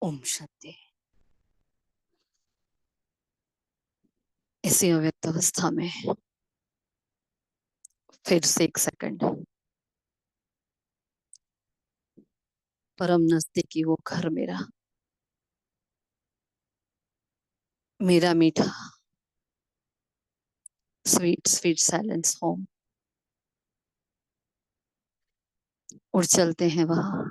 ओम शांति। इसी अव्यक्त अवस्था में फिर से एक सेकंड परम नजदीकी वो घर मेरा, मेरा मीठा स्वीट स्वीट साइलेंस होम। उड़ चलते हैं वहां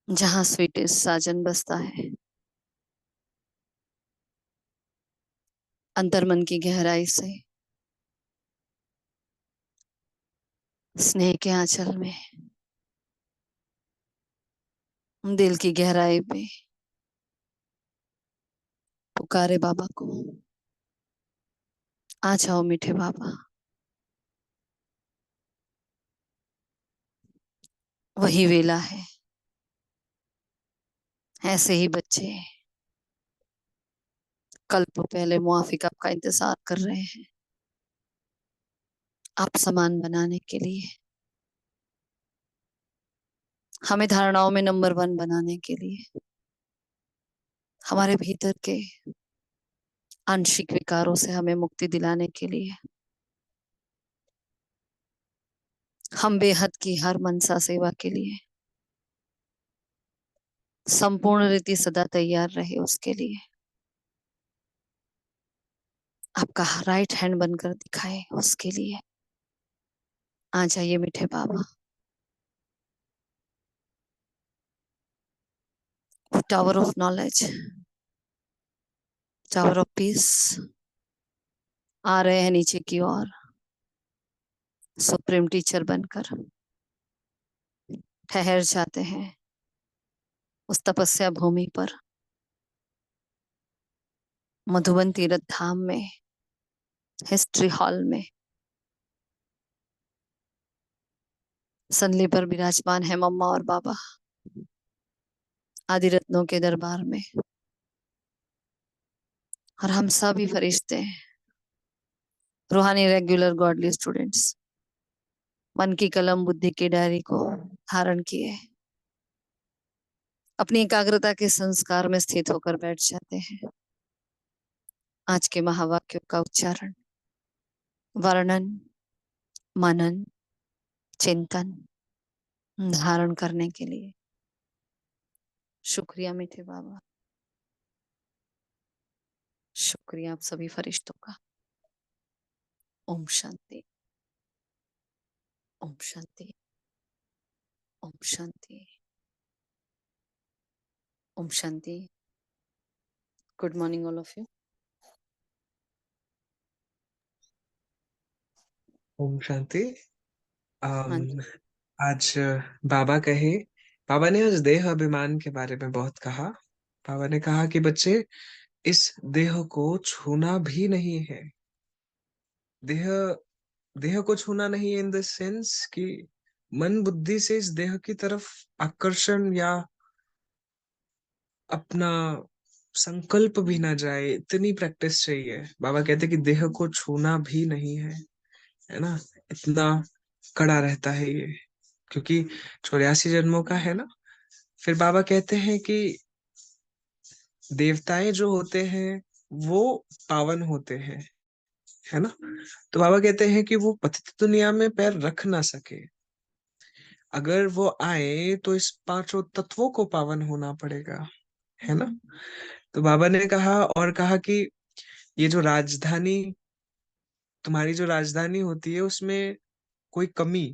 जहां स्वीटेस्ट साजन बसता है। अंतर मन की गहराई से स्नेह के आंचल में, दिल की गहराई में पुकारे बाबा को, आ जाओ मीठे बाबा। वही वेला है, ऐसे ही बच्चे कल्प पहले मुआफी कप का इंतजार कर रहे हैं आप समान बनाने के लिए, हमें धारणाओं में नंबर वन बनाने के लिए, हमारे भीतर के आंशिक विकारों से हमें मुक्ति दिलाने के लिए, हम बेहद की हर मनसा सेवा के लिए संपूर्ण रीति सदा तैयार रहे उसके लिए आपका राइट हैंड बनकर दिखाए उसके लिए। आ जाइए मीठे बाबा। Tower of knowledge, tower of peace आ रहे हैं नीचे की ओर, सुप्रीम टीचर बनकर ठहर जाते हैं उस तपस्या भूमि पर, मधुबन तीर्थ धाम में, हिस्ट्री हॉल में संदली पर विराजमान है मम्मा और बाबा, आदि रत्नों के दरबार में। और हम सभी फरिश्ते हैं, रूहानी रेगुलर गॉडली स्टूडेंट्स, मन की कलम बुद्धि की डायरी को धारण किए अपनी एकाग्रता के संस्कार में स्थित होकर बैठ जाते हैं। आज के महावाक्यों का उच्चारण, वर्णन, मनन, चिंतन, धारण करने के लिए शुक्रिया मीठे बाबा, शुक्रिया आप सभी फरिश्तों का। ओम शांति, ओम शांति, ओम शांति, ओम शांति। Good morning all of you. ओम शांति। हाँ अम, जी। आज बाबा कहे, बाबा ने आज देह अभिमान के बारे में बहुत कहा। बाबा ने कहा कि बच्चे, इस देह को छूना भी नहीं है। देह देह को छूना नहीं है इन द सेंस कि मन बुद्धि से इस देह की तरफ आकर्षण या अपना संकल्प भी ना जाए, इतनी प्रैक्टिस चाहिए। बाबा कहते कि देह को छूना भी नहीं है ना। इतना कड़ा रहता है ये, क्योंकि 84 जन्मों का है ना। फिर बाबा कहते हैं कि देवताएं जो होते हैं वो पावन होते हैं, है ना। तो बाबा कहते हैं कि वो पतित दुनिया में पैर रख ना सके। अगर वो आए तो इस पांचों तत्वों को पावन होना पड़ेगा, है ना। तो बाबा ने कहा और कहा कि ये जो राजधानी, तुम्हारी जो राजधानी होती है उसमें कोई कमी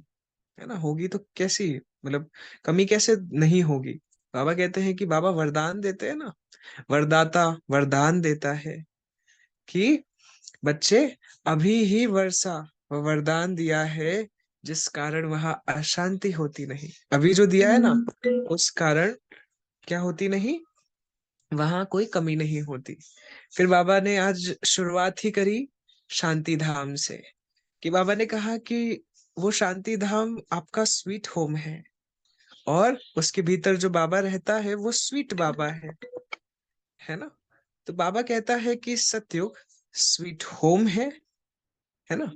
है ना होगी तो कैसी, मतलब कमी कैसे नहीं होगी। बाबा कहते हैं कि बाबा वरदान देते हैं ना, वरदाता वरदान देता है कि बच्चे, अभी ही वर्षा वरदान दिया है जिस कारण वहां अशांति होती नहीं। अभी जो दिया है ना, उस कारण क्या होती नहीं, वहां कोई कमी नहीं होती। फिर बाबा ने आज शुरुआत ही करी शांति धाम से, कि बाबा ने कहा कि वो शांति धाम आपका स्वीट होम और उसके भीतर जो बाबा रहता है वो स्वीट बाबा है ना। तो बाबा कहता है कि सतयुग स्वीट होम है ना।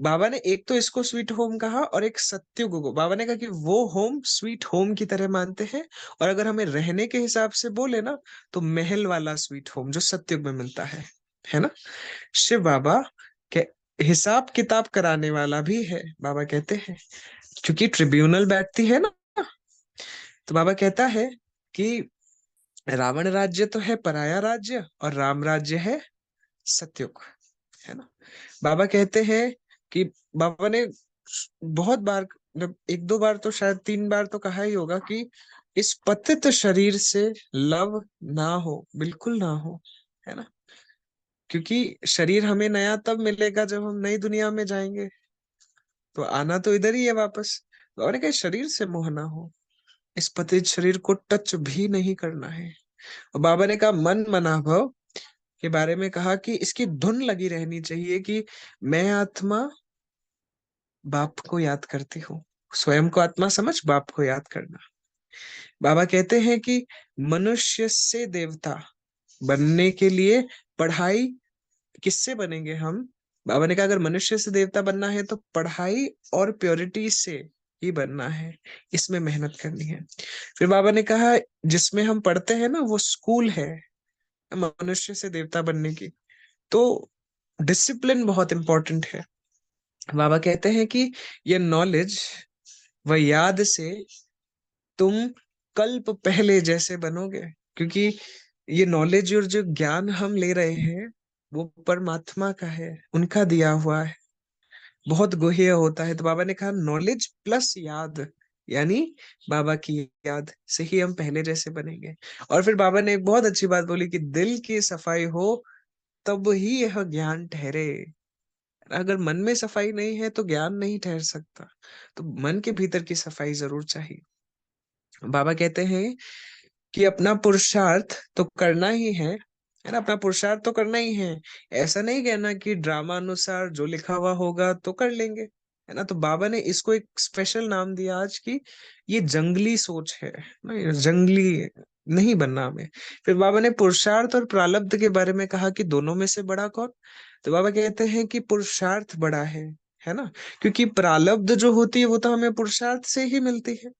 बाबा ने एक तो इसको स्वीट होम कहा और एक सत्युग को। बाबा ने कहा कि वो होम स्वीट होम की तरह मानते हैं, और अगर हमें रहने के हिसाब से बोले ना, तो महल वाला स्वीट होम जो सत्युग में मिलता है ना। शिव बाबा के हिसाब किताब कराने वाला भी है, बाबा कहते हैं, क्योंकि ट्रिब्यूनल बैठती है ना। तो बाबा कहता है कि रावण राज्य तो है पराया राज्य और राम राज्य है सत्युग, है ना। बाबा कहते हैं कि बाबा ने बहुत बार, मतलब एक दो बार तो शायद तीन बार तो कहा ही होगा कि इस पतित शरीर से लव ना हो, बिल्कुल ना हो, है ना। क्योंकि शरीर हमें नया तब मिलेगा जब हम नई दुनिया में जाएंगे, तो आना तो इधर ही है वापस। बाबा ने कहा शरीर से मोह ना हो, इस पतित शरीर को टच भी नहीं करना है। और बाबा ने कहा मन मना भव के बारे में कहा कि इसकी धुन लगी रहनी चाहिए कि मैं आत्मा बाप को याद करती हूँ। स्वयं को आत्मा समझ बाप को याद करना। बाबा कहते हैं कि मनुष्य से देवता बनने के लिए पढ़ाई किससे बनेंगे हम। बाबा ने कहा अगर मनुष्य से देवता बनना है तो पढ़ाई और प्योरिटी से ही बनना है, इसमें मेहनत करनी है। फिर बाबा ने कहा जिसमें हम पढ़ते हैं ना वो स्कूल है मनुष्य से देवता बनने की, तो डिसिप्लिन बहुत इंपॉर्टेंट है। बाबा कहते हैं कि ये नॉलेज व याद से तुम कल्प पहले जैसे बनोगे, क्योंकि ये नॉलेज और जो ज्ञान हम ले रहे हैं वो परमात्मा का है, उनका दिया हुआ है, बहुत गुह्य होता है। तो बाबा ने कहा नॉलेज प्लस याद, यानी बाबा की याद से ही हम पहले जैसे बनेंगे। और फिर बाबा ने एक बहुत अच्छी बात बोली कि दिल की सफाई हो तब ही यह ज्ञान ठहरे। अगर मन में सफाई नहीं है तो ज्ञान नहीं ठहर सकता, तो मन के भीतर की सफाई जरूर चाहिए। बाबा कहते हैं कि अपना पुरुषार्थ तो करना ही है ना, अपना पुरुषार्थ तो करना ही है। ऐसा नहीं कहना कि ड्रामा अनुसार जो लिखा हुआ होगा तो कर लेंगे, है ना। तो बाबा ने इसको एक स्पेशल नाम दिया आज की, ये जंगली सोच है ना, ये जंगली नहीं बनना हमें। फिर बाबा ने पुरुषार्थ और प्रारब्ध के बारे में कहा कि दोनों में से बड़ा कौन। तो बाबा कहते हैं कि पुरुषार्थ बड़ा है ना, क्योंकि प्रारब्ध जो होती है वो तो हमें पुरुषार्थ से ही मिलती है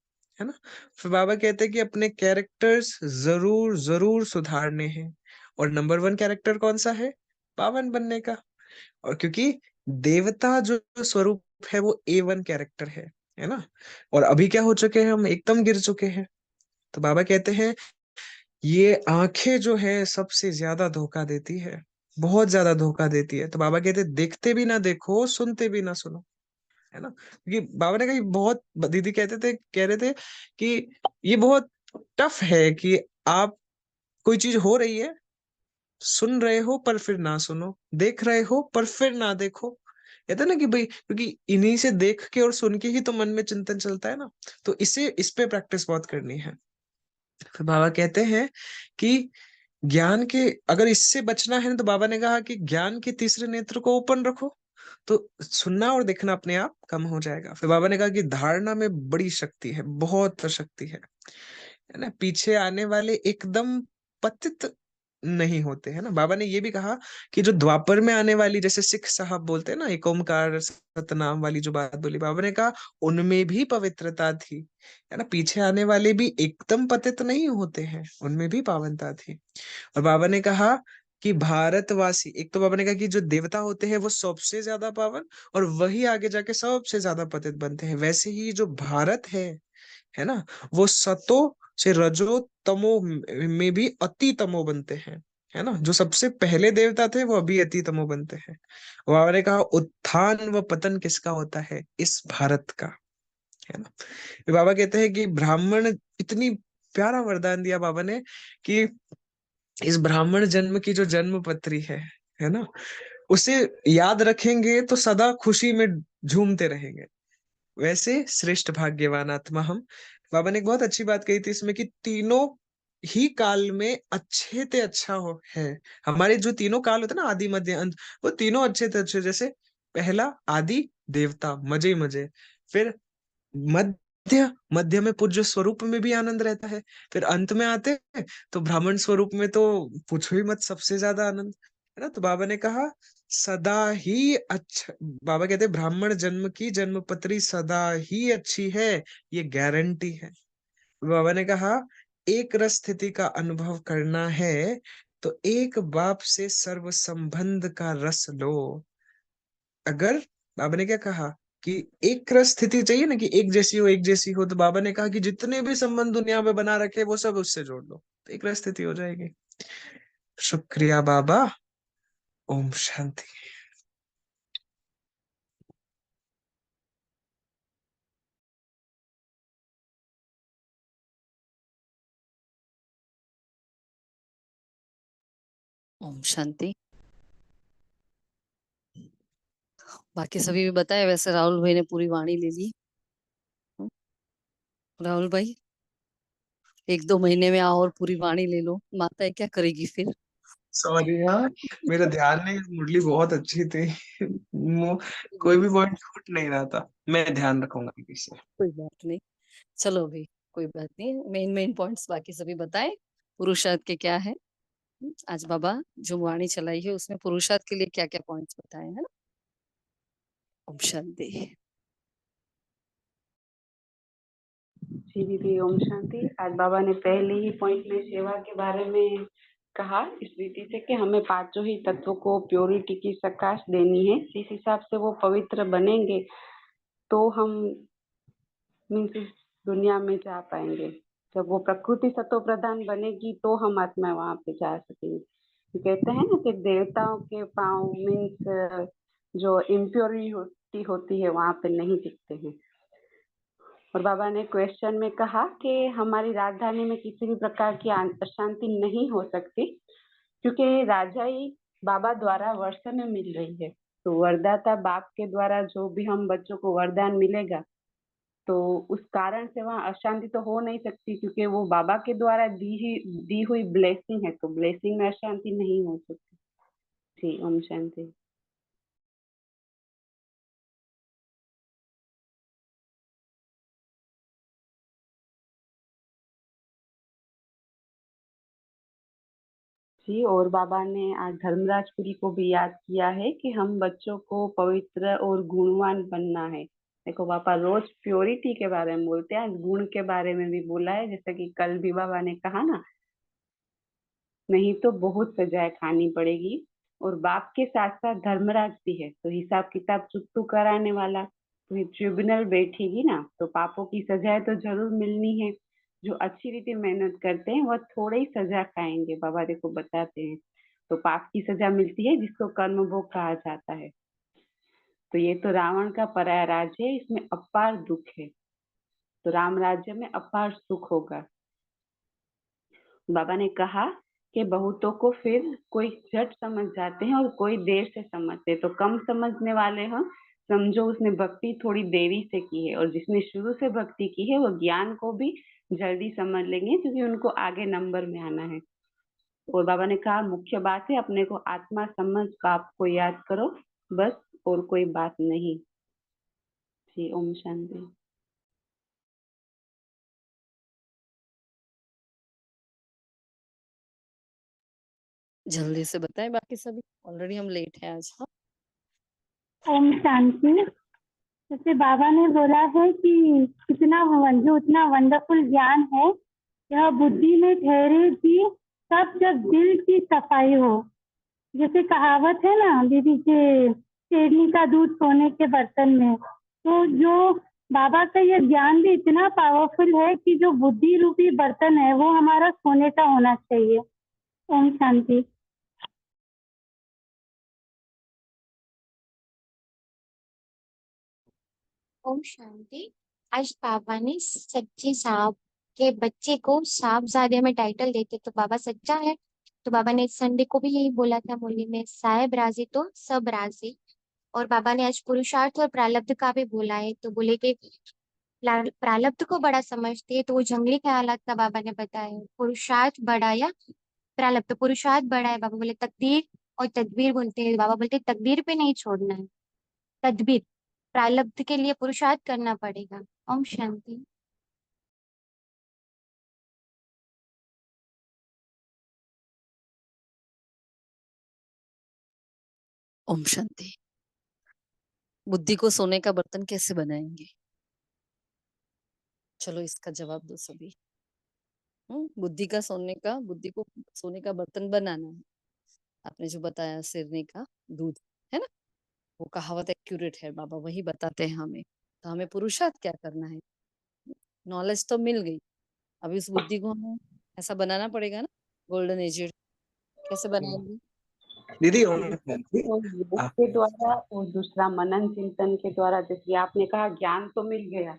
ना। फिर बाबा कहते हैं कि अपने कैरेक्टर्स जरूर जरूर सुधारने हैं, और नंबर वन कैरेक्टर कौन सा है, पावन बनने का। और क्योंकि देवता जो स्वरूप है वो A1 कैरेक्टर है ना। और अभी क्या हो चुके हैं, हम एकदम गिर चुके हैं। तो बाबा कहते हैं ये आंखें जो है सबसे ज्यादा धोखा देती है, बहुत ज्यादा धोखा देती है। तो बाबा कहते हैं देखते भी ना देखो, सुनते भी ना सुनो, है ना। क्योंकि बाबा ने कहा बहुत, दीदी कह रहे थे कि ये बहुत टफ है कि आप कोई चीज हो रही है, सुन रहे हो पर फिर ना सुनो, देख रहे हो पर फिर ना देखो। कहते हैं ना कि भाई क्योंकि इन्हीं से देख के और सुन के ही तो मन में चिंतन चलता है ना, तो इस पे प्रैक्टिस बहुत करनी है। फिर बाबा कहते हैं कि ज्ञान के, अगर इससे बचना है ना, तो बाबा ने कहा कि ज्ञान के तीसरे नेत्र को ओपन रखो, तो सुनना और देखना अपने आप कम हो जाएगा। फिर बाबा ने कहा कि धारणा में बड़ी शक्ति है, बहुत शक्ति है ना। पीछे आने वाले एकदम पतित नहीं होते, है ना। बाबा ने ये भी कहा कि जो द्वापर में आने वाली, जैसे सिख साहब बोलते हैं ना, एक ओमकार सतनाम वाली जो बात बोली, बाबा ने कहा उनमें भी पवित्रता थी, है ना। पीछे आने वाले भी एकदम पतित नहीं होते हैं, उनमें भी पावनता थी। और बाबा ने कहा कि भारतवासी, एक तो बाबा ने कहा कि जो देवता होते हैं वो सबसे ज्यादा पावन, और वही आगे जाके सबसे ज्यादा पतित बनते हैं। वैसे ही जो भारत है ना, वो सतो से रजो तमो में भी अति तमो बनते हैं, है ना। जो सबसे पहले देवता थे वो अभी अति तमो बनते हैं। बाबा ने कहा उत्थान व पतन किसका होता है, इस भारत का, है ना। फिर बाबा कहते हैं कि ब्राह्मण, इतनी प्यारा वरदान दिया बाबा ने कि इस ब्राह्मण जन्म की जो जन्म पत्री है ना, उसे याद रखेंगे तो सदा खुशी में झूमते रहेंगे, वैसे श्रेष्ठ भाग्यवान आत्मा हम। बाबा ने एक बहुत अच्छी बात कही थी इसमें कि तीनों ही काल में अच्छे ते अच्छा हो है। हमारे जो तीनों काल होते हैं ना, आदि मध्य अंत, वो तीनों अच्छे थे अच्छे। जैसे पहला आदि देवता, मजे ही मजे। फिर मध्य, मध्य में पूज्य स्वरूप में भी आनंद रहता है। फिर अंत में आते हैं तो ब्राह्मण स्वरूप में तो पूछो ही मत, सबसे ज्यादा आनंद। है ना। तो बाबा ने कहा सदा ही अच्छा, बाबा कहते हैं ब्राह्मण जन्म की जन्म पत्री सदा ही अच्छी है, ये गारंटी है। बाबा ने कहा एक रस स्थिति का अनुभव करना है तो एक बाप से सर्व संबंध का रस लो। अगर बाबा ने क्या कहा कि एक रस स्थिति चाहिए ना, कि एक जैसी हो एक जैसी हो, तो बाबा ने कहा कि जितने भी संबंध दुनिया में बना रखे वो सब उससे जोड़ लो, तो एक रस स्थिति हो जाएगी। शुक्रिया बाबा। ओम शांति। ओम शांति। बाकी सभी भी बताए, वैसे राहुल भाई ने पूरी वाणी ले ली। राहुल भाई, 1-2 महीने में आओ और पूरी वाणी ले लो, माता क्या करेगी फिर। सॉरी यार, मेरा ध्यान नहीं, मुरली बहुत अच्छी थी। कोई भी पॉइंट छूट नहीं रहा था, मैं ध्यान रखूंगा आगे से। कोई बात नहीं, चलो भाई, कोई बात नहीं। मेन मेन पॉइंट्स बाकी सभी बताए, पुरुषार्थ के क्या है। आज बाबा जो वाणी चलाई है उसमें पुरुषार्थ के लिए क्या क्या पॉइंट्स बताए हैं ना। ओम शांति। जी दीदी, ओम शांति। आज बाबा ने पहले ही पॉइंट में सेवा के बारे में कहा, इस रीति से कि हमें पांचों ही तत्वों को प्योरिटी की प्रकाश देनी है। जिस हिसाब से वो पवित्र बनेंगे तो हम मीन्स इस दुनिया में जा पाएंगे। जब वो प्रकृति सतो प्रधान बनेगी तो हम आत्मा वहां पे जा सकेंगे। तो कहते हैं ना कि देवताओं के पांव मीन्स जो इम्प्योरिटी होती है वहां पे नहीं दिखते हैं। और बाबा ने क्वेश्चन में कहा कि हमारी राजधानी में किसी भी प्रकार की अशांति नहीं हो सकती, क्योंकि राजाई बाबा द्वारा वर्षा में मिल रही है। तो वरदाता बाप के द्वारा जो भी हम बच्चों को वरदान मिलेगा, तो उस कारण से वहाँ अशांति तो हो नहीं सकती, क्योंकि वो बाबा के द्वारा दी हुई ब्लेसिंग है। तो ब्लेसिंग में अशांति नहीं हो सकती। जी, ओम शांति। जी, और बाबा ने आज धर्मराजपुरी को भी याद किया है कि हम बच्चों को पवित्र और गुणवान बनना है। देखो, पापा रोज प्योरिटी के बारे में बोलते हैं, आज गुण के बारे में भी बोला है। जैसे कि कल भी बाबा ने कहा ना, नहीं तो बहुत सजाएं खानी पड़ेगी। और बाप के साथ साथ धर्मराज भी है, तो हिसाब किताब चुकतू कराने वाला। तो ये ट्रिब्यूनल बैठेगी ना, तो पापों की सजाएं तो जरूर मिलनी है। जो अच्छी रीति मेहनत करते हैं वह थोड़े ही सजा खाएंगे, बाबा देखो बताते हैं। तो पाप की सजा मिलती है जिसको कर्म भोग कहा जाता है। तो ये तो रावण का पराया राज्य है, इसमें अपार दुख है। तो राम राज्य में अपार सुख होगा। बाबा ने कहा कि बहुतों को फिर कोई झट समझ जाते हैं और कोई देर से समझते हैं। तो कम समझने वाले हैं, समझो उसने भक्ति थोड़ी देरी से की है, और जिसने शुरू से भक्ति की है वो ज्ञान को भी जल्दी समझ लेंगे, क्योंकि उनको आगे नंबर में आना है। और बाबा ने कहा मुख्य बात है अपने को आत्मा समझ का आपको याद करो, बस, और कोई बात नहीं। जी, ओम शांति। जल्दी से बताएं बाकी सभी, ऑलरेडी हम लेट हैं आज। हाँ, ओम शांति। जैसे बाबा ने बोला है कि कितना जो उतना वंडरफुल ज्ञान है, यह बुद्धि में ठहरे भी तब जब दिल की सफाई हो। जैसे कहावत है ना दीदी के, शेरनी का दूध सोने के बर्तन में। तो जो बाबा का यह ज्ञान भी इतना पावरफुल है कि जो बुद्धि रूपी बर्तन है वो हमारा सोने का होना चाहिए। ओम शांति। ओम शांति। आज बाबा ने सच्चे सांप के बच्चे को सांपजादे में टाइटल देते तो बाबा सच्चा है। तो बाबा ने संडे को भी यही बोला था मुरली में, साहेब राजी तो सब राजी। और बाबा ने आज पुरुषार्थ और प्रारब्ध का भी बोला है, तो बोले कि प्रारब्ध को बड़ा समझते हैं तो वो जंगली ख्यालात का बाबा ने बताया। पुरुषार्थ बड़ा या प्रारब्ध, पुरुषार्थ बड़ा है। बाबा बोले तकदीर और तदबीर बोलते हैं, बाबा बोलते हैं तकदीर पे नहीं छोड़ना है, तदबीर प्रारब्ध के लिए पुरुषार्थ करना पड़ेगा। ओम शांति। ओम शांति। बुद्धि को सोने का बर्तन कैसे बनाएंगे? चलो इसका जवाब दो सभी। बुद्धि को सोने का बर्तन बनाना है। आपने जो बताया सिरनी का दूध, है ना, वो कहावत एक्यूरेट है, बाबा वही बताते हैं हमें। तो हमें पुरुषार्थ क्या करना है? नॉलेज तो मिल गई, अभी उस बुद्धि को हमें ऐसा बनाना पड़ेगा ना, गोल्डन एजेड। कैसे बनाएंगे? दीदी ओम शांति। तो योग के द्वारा और दूसरा मनन चिंतन के द्वारा, जैसे आपने कहा ज्ञान तो मिल गया,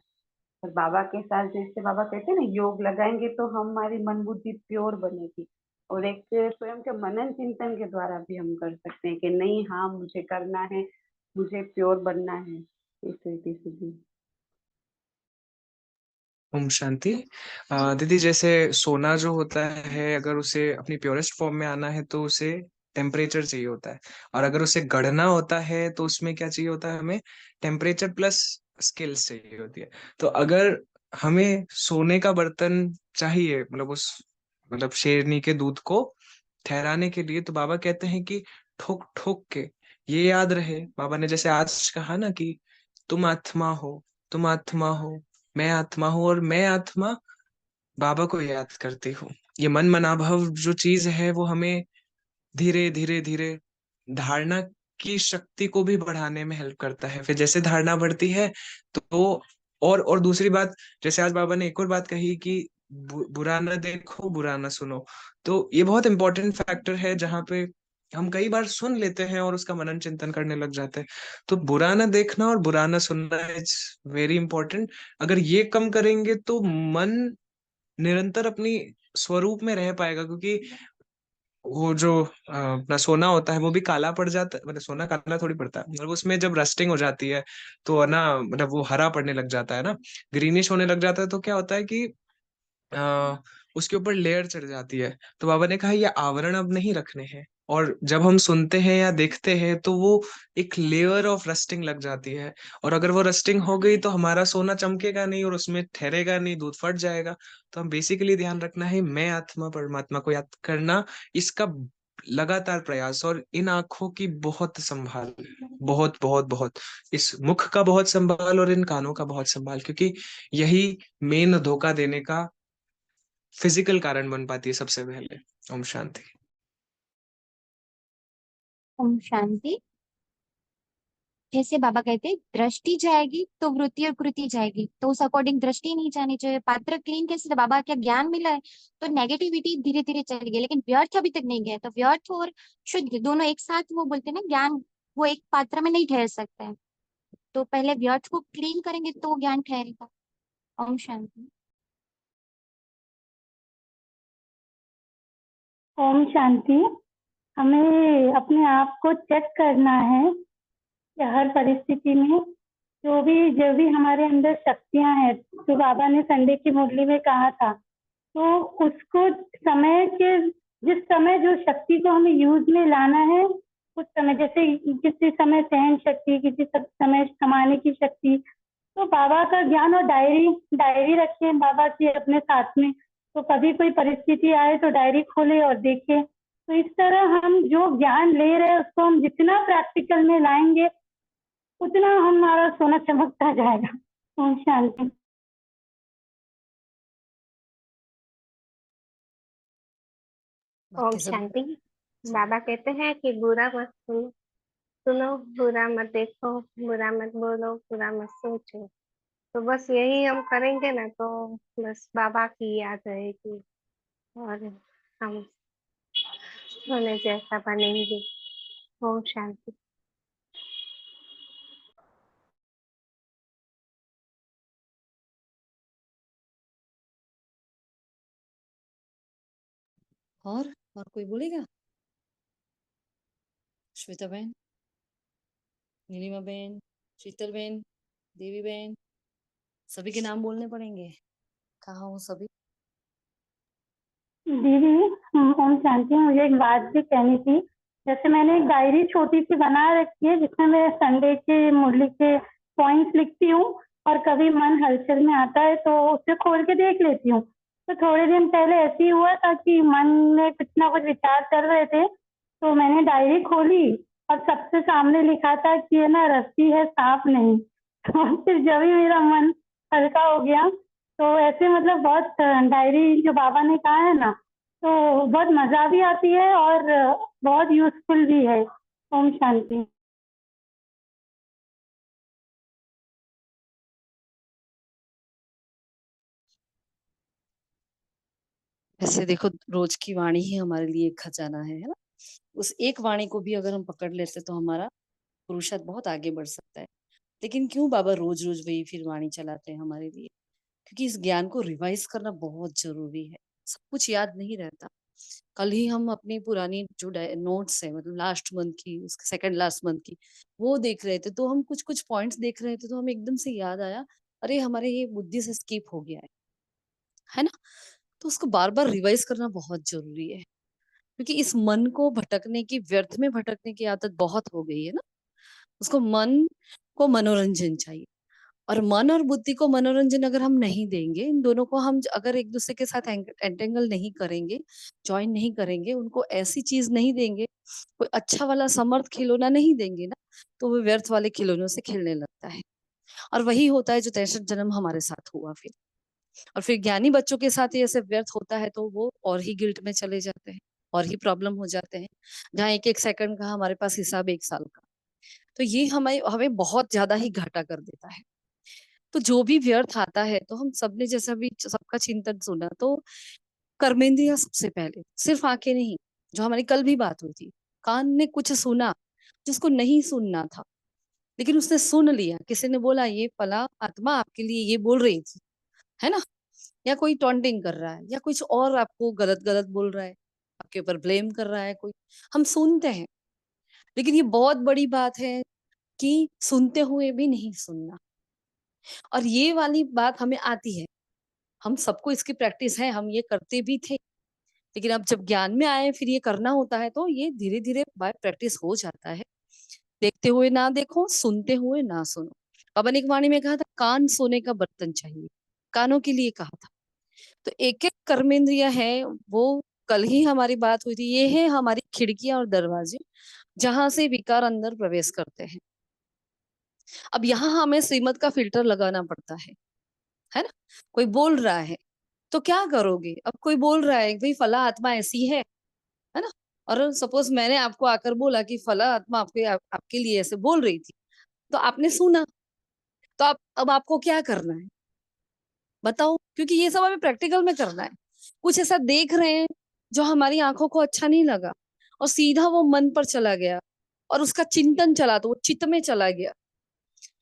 और बाबा के साथ जैसे बाबा कहते हैं ना योग लगाएंगे तो हमारी मन बुद्धि प्योर बनेगी, और एक स्वयं के मनन चिंतन के द्वारा भी हम कर सकते हैं कि नहीं हाँ मुझे करना है, मुझे प्योर बनना है, इस रीति से भी। ओम शांति। दीदी जैसे सोना जो होता है, अगर उसे अपनी प्योरेस्ट फॉर्म में आना है तो उसे टेम्परेचर चाहिए होता है, और अगर उसे गढ़ना होता है तो उसमें क्या चाहिए होता है, हमें टेम्परेचर प्लस स्किल्स चाहिए होती है। तो अगर हमें सोने का बर्तन चाहिए, मतलब उस मतलब शेरनी के दूध को ठहराने के लिए, तो बाबा कहते हैं कि ठोक ठोक के ये याद रहे। बाबा ने जैसे आज कहा ना कि तुम आत्मा हो, तुम आत्मा हो, मैं आत्मा हूँ, और मैं आत्मा बाबा को याद करती हूँ। ये मन मनाभव जो चीज है वो हमें धीरे धीरे धीरे धारणा की शक्ति को भी बढ़ाने में हेल्प करता है। फिर जैसे धारणा बढ़ती है तो और दूसरी बात, जैसे आज बाबा ने एक और बात कही कि बुरा ना देखो, बुरा ना सुनो। तो ये बहुत इंपॉर्टेंट फैक्टर है, जहाँ पे हम कई बार सुन लेते हैं और उसका मनन चिंतन करने लग जाते हैं। तो बुरा ना देखना और बुरा ना सुनना इज वेरी इंपॉर्टेंट। अगर ये कम करेंगे तो मन निरंतर अपनी स्वरूप में रह पाएगा, क्योंकि वो जो अपना सोना होता है वो भी काला पड़ जाता है, मतलब सोना काला थोड़ी पड़ता है, मतलब उसमें जब रस्टिंग हो जाती है तो है ना, मतलब वो हरा पड़ने लग जाता है ना, ग्रीनिश होने लग जाता है, तो क्या होता है कि आ, उसके ऊपर लेयर चढ़ जाती है। तो बाबा ने कहा ये आवरण अब नहीं रखने हैं, और जब हम सुनते हैं या देखते हैं तो वो एक लेयर ऑफ रस्टिंग लग जाती है, और अगर वो रस्टिंग हो गई तो हमारा सोना चमकेगा नहीं और उसमें ठहरेगा नहीं, दूध फट जाएगा। तो हम बेसिकली ध्यान रखना है, मैं आत्मा परमात्मा को याद करना, इसका लगातार प्रयास, और इन आंखों की बहुत संभाल, बहुत बहुत बहुत, इस मुख का बहुत संभाल और इन कानों का बहुत संभाल, क्योंकि यही मेन धोखा देने का फिजिकल कारण बन पाती है सबसे पहले। ओम शांति। ओम शांति। जैसे बाबा कहते हैं दृष्टि जाएगी तो वृत्ति और कृति जाएगी, तो उस अकॉर्डिंग दृष्टि नहीं जानी चाहिए। पात्र क्लीन कैसे? बाबा क्या ज्ञान मिला है तो नेगेटिविटी धीरे धीरे चली गई, लेकिन व्यर्थ अभी तक नहीं गया। तो व्यर्थ और शुद्ध दोनों एक साथ, वो बोलते हैं ना ज्ञान वो एक पात्र में नहीं ठहर सकता है। तो पहले व्यर्थ को क्लीन करेंगे तो ज्ञान ठहरेगा। ओम शांति। ओम शांति। हमें अपने आप को चेक करना है कि हर परिस्थिति में जो भी हमारे अंदर शक्तियां हैं, जो बाबा ने संडे की मुरली में कहा था, तो उसको समय के जिस समय जो शक्ति को हमें यूज में लाना है, उस समय, जैसे किसी समय सहन शक्ति, किसी समय समाने की शक्ति, तो बाबा का ज्ञान, और डायरी डायरी रखें बाबा की अपने साथ में, तो कभी कोई परिस्थिति आए तो डायरी खोले और देखें। तो इस तरह हम जो ज्ञान ले रहे हैं उसको हम जितना प्रैक्टिकल में लाएंगे उतना हमारा सोना चमकता जाएगा। ओम शांति। ओम बाकी सब शांति। बाबा कहते हैं कि बुरा मत सुनो, सुनो बुरा मत देखो, बुरा मत बोलो, बुरा मत सोचो। तो बस यही हम करेंगे ना तो बस बाबा की याद रहेगी, और हम सोने जैसा बनेंगे। ओम शांति। और कोई बोलेगा? श्वेता बहन, नीलिमा बहन, शीतल बहन, देवी बहन, सभी के नाम बोलने पड़ेंगे। कहाँ हो सभी? दीदी, ओम शांति। मुझे एक बात भी कहनी थी। जैसे मैंने एक डायरी छोटी सी बना रखी है जिसमें मैं संडे के मुरली के पॉइंट्स लिखती हूँ, और कभी मन हलचल में आता है तो उसे खोल के देख लेती हूँ। तो थोड़े दिन पहले ऐसे ही हुआ था कि मन में कुछ ना कुछ विचार चल रहे थे, तो मैंने डायरी खोली और सबसे सामने लिखा था कि ये ना रस्सी है, सांप नहीं। तो फिर जब ही मेरा मन हल्का हो गया, तो ऐसे मतलब बहुत डायरी जो बाबा ने कहा है ना, तो बहुत मजा भी आती है और बहुत यूजफुल भी है। ओम शांति। वैसे देखो, रोज की वाणी ही हमारे लिए एक खजाना है ना। उस एक वाणी को भी अगर हम पकड़ लेते तो हमारा पुरुषार्थ बहुत आगे बढ़ सकता है। लेकिन क्यों बाबा रोज रोज वही फिर वाणी चलाते हैं हमारे लिए? क्योंकि इस ज्ञान को रिवाइज करना बहुत जरूरी है। सब कुछ याद नहीं रहता। कल ही हम अपनी पुरानी जो नोट्स है, मतलब लास्ट मंथ की, उसके सेकंड लास्ट मंथ की, वो देख रहे थे, तो हम कुछ कुछ पॉइंट्स देख रहे थे, तो हमें एकदम से याद आया, अरे हमारे ये बुद्धि से स्किप हो गया है ना। तो उसको बार बार रिवाइज करना बहुत जरूरी है। क्योंकि इस मन को भटकने की, व्यर्थ में भटकने की आदत बहुत हो गई है ना। उसको, मन को मनोरंजन चाहिए। और मन और बुद्धि को मनोरंजन अगर हम नहीं देंगे, इन दोनों को हम अगर एक दूसरे के साथ एंटेंगल नहीं करेंगे, ज्वाइन नहीं करेंगे, उनको ऐसी चीज नहीं देंगे, कोई अच्छा वाला समर्थ खिलौना नहीं देंगे ना, तो वो व्यर्थ वाले खिलौनों से खेलने लगता है। और वही होता है जो 63 जन्म हमारे साथ हुआ फिर। और फिर ज्ञानी बच्चों के साथ ये सब व्यर्थ होता है, तो वो और ही गिल्ट में चले जाते हैं, और ही प्रॉब्लम हो जाते हैं। जहाँ एक एक सेकंड का हमारे पास हिसाब 1 साल का, तो ये हमें हमें बहुत ज्यादा ही घाटा कर देता है। तो जो भी व्यर्थ आता है, तो हम सबने जैसा भी सबका चिंतन सुना, तो कर्मेंद्रिया सबसे पहले, सिर्फ आंखें नहीं। जो हमारी कल भी बात हुई थी, कान ने कुछ सुना जिसको नहीं सुनना था, लेकिन उसने सुन लिया। किसी ने बोला ये फला आत्मा आपके लिए ये बोल रही थी, है ना। या कोई टॉन्टिंग कर रहा है, या कुछ और आपको गलत गलत बोल रहा है, आपके ऊपर ब्लेम कर रहा है कोई, हम सुनते हैं। लेकिन ये बहुत बड़ी बात है कि सुनते हुए भी नहीं सुनना। और ये वाली बात हमें आती है, हम सबको इसकी प्रैक्टिस है, हम ये करते भी थे। लेकिन अब जब ज्ञान में आए, फिर ये करना होता है, तो ये धीरे धीरे बाय प्रैक्टिस हो जाता है। देखते हुए ना देखो, सुनते हुए ना सुनो। बाबा ने एक वाणी में कहा था, कान सोने का बर्तन चाहिए, कानों के लिए कहा था। तो एक एक कर्मेंद्रिय है, वो कल ही हमारी बात हुई थी, ये है हमारी खिड़कियां और दरवाजे, जहां से विकार अंदर प्रवेश करते हैं। अब यहाँ हमें श्रीमत का फिल्टर लगाना पड़ता है ना। कोई बोल रहा है तो क्या करोगे? अब कोई बोल रहा है भाई फला आत्मा ऐसी है ना। और सपोज मैंने आपको आकर बोला कि फला आत्मा आपके लिए ऐसे बोल रही थी, तो आपने सुना, तो अब आपको क्या करना है बताओ? क्योंकि ये सब हमें प्रैक्टिकल में करना है। कुछ ऐसा देख रहे हैं जो हमारी आंखों को अच्छा नहीं लगा, और सीधा वो मन पर चला गया, और उसका चिंतन चला, तो वो चित्त में चला गया,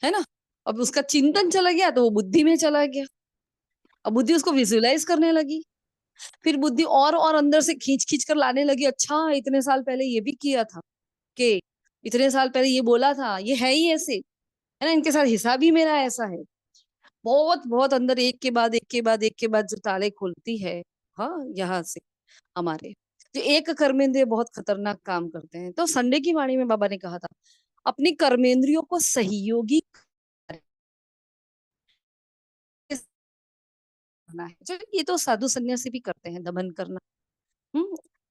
है ना। अब उसका चिंतन चला गया तो वो बुद्धि में चला गया। अब बुद्धि उसको विजुअलाइज करने लगी, फिर बुद्धि और अंदर से खींच खींच कर लाने लगी, अच्छा इतने साल पहले ये भी किया था, कि इतने साल पहले ये बोला था, ये है ही ऐसे, है ना, इनके साथ हिसाब ही मेरा ऐसा है। बहुत बहुत अंदर एक के बाद एक के बाद एक के बाद जो ताले खुलती है, हाँ, यहाँ से हमारे जो एक कर्मेंद्रिय बहुत खतरनाक काम करते हैं। तो संडे की वाणी में बाबा ने कहा था, अपनी कर्मेंद्रियों को सहयोगी करना है। जो ये तो साधु संन्यासी भी करते हैं, दमन करना,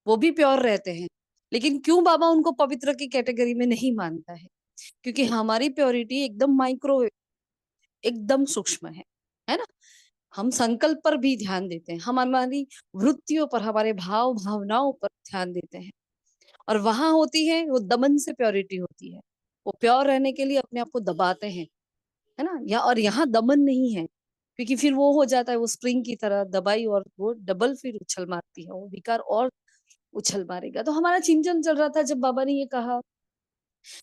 वो भी प्योर रहते हैं। लेकिन क्यों बाबा उनको पवित्र की कैटेगरी में नहीं मानता है? क्योंकि हमारी प्योरिटी एकदम माइक्रो, एकदम सूक्ष्म है ना। हम संकल्प पर भी ध्यान देते हैं, हम हमारी वृत्तियों पर, हमारे भाव भावनाओं पर ध्यान देते हैं। और वहां होती है वो दमन से प्योरिटी होती है। वो प्योर रहने के लिए अपने आप को दबाते हैं, है ना। और यहाँ दमन नहीं है, क्योंकि फिर वो हो जाता है, वो स्प्रिंग की तरह दबाई, और वो डबल फिर उछल मारती है, वो विकार और उछल मारेगा। तो हमारा चिंतन चल रहा था जब बाबा ने ये कहा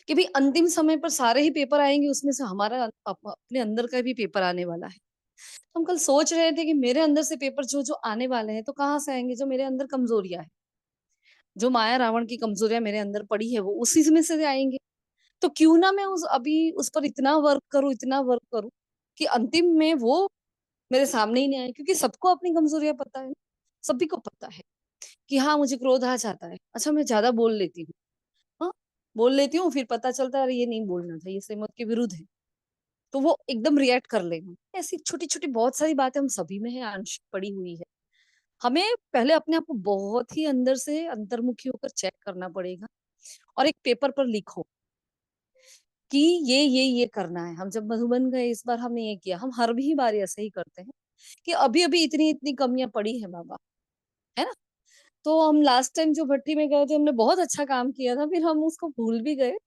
कि भाई अंतिम समय पर सारे ही पेपर आएंगे, उसमें से हमारा अपने अंदर का भी पेपर आने वाला है। तो हम कल सोच रहे थे कि मेरे अंदर से पेपर जो जो आने वाले हैं, तो कहाँ से आएंगे? जो मेरे अंदर कमजोरियां है, जो माया रावण की कमजोरियां मेरे अंदर पड़ी है, वो उसी में से आएंगे। तो क्यों ना मैं उस पर इतना वर्क करूं, इतना वर्क करूं, कि अंतिम में वो मेरे सामने ही नहीं आए। क्योंकि सबको अपनी कमजोरियां पता है, सभी को पता है कि हाँ मुझे क्रोध आ जाता है, अच्छा मैं ज्यादा बोल लेती हूँ, हाँ बोल लेती हूँ, फिर पता चलता है अरे ये नहीं बोलना था, ये श्रीमत के विरुद्ध है, तो वो एकदम रिएक्ट कर लेना। ऐसी छोटी छोटी बहुत सारी बातें हम सभी में है, आंशिक पड़ी हुई है। हमें पहले अपने आप को बहुत ही अंदर से अंतर्मुखी होकर चेक करना पड़ेगा और एक पेपर पर लिखो कि ये करना है। हम जब मधुबन गए इस बार हमने ये किया, हम हर भी बार ऐसे ही करते हैं कि अभी अभी इतनी इतनी कमियां पड़ी है बाबा, है ना। तो हम लास्ट टाइम जो भट्टी में गए थे हमने बहुत अच्छा काम किया था, फिर हम उसको भूल भी गए,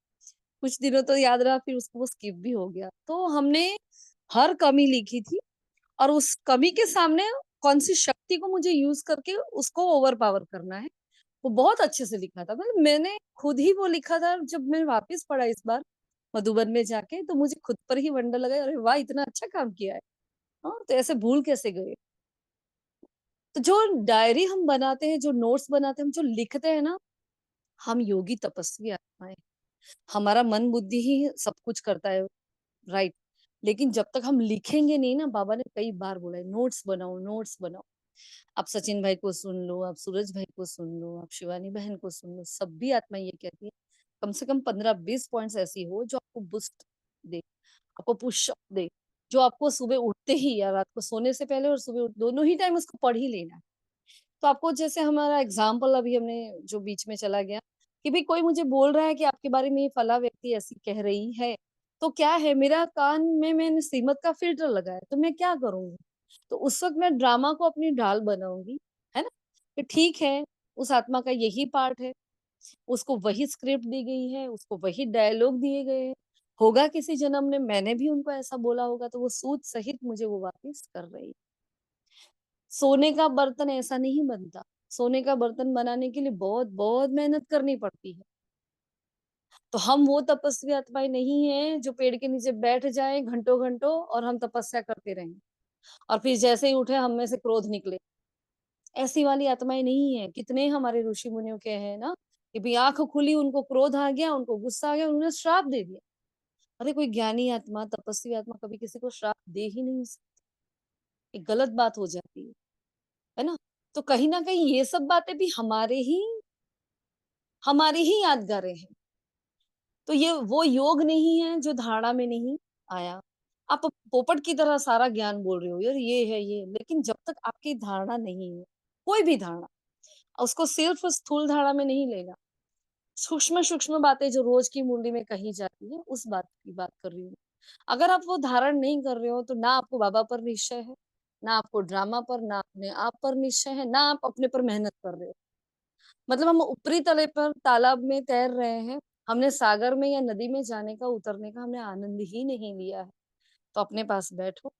कुछ दिनों तो याद रहा, फिर उसको वो स्किप भी हो गया। तो हमने हर कमी लिखी थी और उस कमी के सामने कौन सी शक्ति को मुझे यूज करके उसको ओवर पावर करना है, वो बहुत अच्छे से लिखा था। मतलब मैंने खुद ही वो लिखा था। जब मैं वापस पढ़ा इस बार मधुबन में जाके, तो मुझे खुद पर ही वंडर लगा, अरे वाह इतना अच्छा काम किया है। हाँ, तो ऐसे भूल कैसे गए। तो जो डायरी हम बनाते हैं, जो नोट्स बनाते हैं, हम जो लिखते हैं ना, हम योगी तपस्वी आत्माएं। हमारा मन बुद्धि ही सब कुछ करता है, राइट। लेकिन जब तक हम लिखेंगे नहीं ना, बाबा ने कई बार बोला है नोट्स बनाओ, नोट्स बनाओ। आप सचिन भाई को सुन लो, आप सूरज भाई को सुन लो, आप शिवानी बहन को सुन लो, सब भी आत्मा ये कहती है कम से कम 15-20 पॉइंट्स ऐसी हो जो आपको बूस्ट दे, आपको पुशअप दे, जो आपको सुबह उठते ही या रात को सोने से पहले और सुबह दोनों ही टाइम उसको पढ़ ही लेना है। तो आपको जैसे हमारा एग्जाम्पल अभी हमने जो बीच में चला गया कि भाई कोई मुझे बोल रहा है कि आपके बारे में ये फला व्यक्ति ऐसी कह रही है, तो क्या है, मेरा कान में मैंने श्रीमत का फिल्टर लगाया, तो मैं क्या करूंगी। तो उस वक्त मैं ड्रामा को अपनी ढाल बनाऊंगी, है ना, कि ठीक है उस आत्मा का यही पार्ट है, उसको वही स्क्रिप्ट दी गई है, उसको वही डायलॉग दिए गए हैं, होगा किसी जन्म में मैंने भी उनको ऐसा बोला होगा, तो वो सूद सहित मुझे वो वापिस कर रही है। सोने का बर्तन ऐसा नहीं बनता। सोने का बर्तन बनाने के लिए बहुत बहुत मेहनत करनी पड़ती है। तो हम वो तपस्वी आत्माएं नहीं है जो पेड़ के नीचे बैठ जाए घंटों घंटों और हम तपस्या करते रहें और फिर जैसे ही उठे हम में से क्रोध निकले। ऐसी वाली आत्माएं नहीं है। कितने हमारे ऋषि मुनियों के हैं ना कि भी आंख खुली उनको क्रोध आ गया, उनको गुस्सा आ गया, उन्होंने श्राप दे दिया। अरे कोई ज्ञानी आत्मा, तपस्वी आत्मा कभी किसी को श्राप दे ही नहीं सकती। एक गलत बात हो जाती है ना। तो कहीं ना कहीं ये सब बातें भी हमारी ही यादगारें हैं। तो ये वो योग नहीं है जो धारणा में नहीं आया। आप पोपट की तरह सारा ज्ञान बोल रहे हो यार ये है ये, लेकिन जब तक आपकी धारणा नहीं है, कोई भी धारणा, उसको सिर्फ स्थूल धारणा में नहीं लेना। सूक्ष्म सूक्ष्म बातें जो रोज की मुरली में कही जाती है, उस बात की बात कर रही हूँ। अगर आप वो धारण नहीं कर रहे हो, तो ना आपको बाबा पर निश्चय है, ना आपको ड्रामा पर, ना अपने आप पर निश्चय है, ना आप अपने पर मेहनत कर रहे हो। मतलब हम ऊपरी तले पर तालाब में तैर रहे हैं, हमने सागर में या नदी में जाने का, उतरने का हमने आनंद ही नहीं लिया है। तो अपने पास बैठो,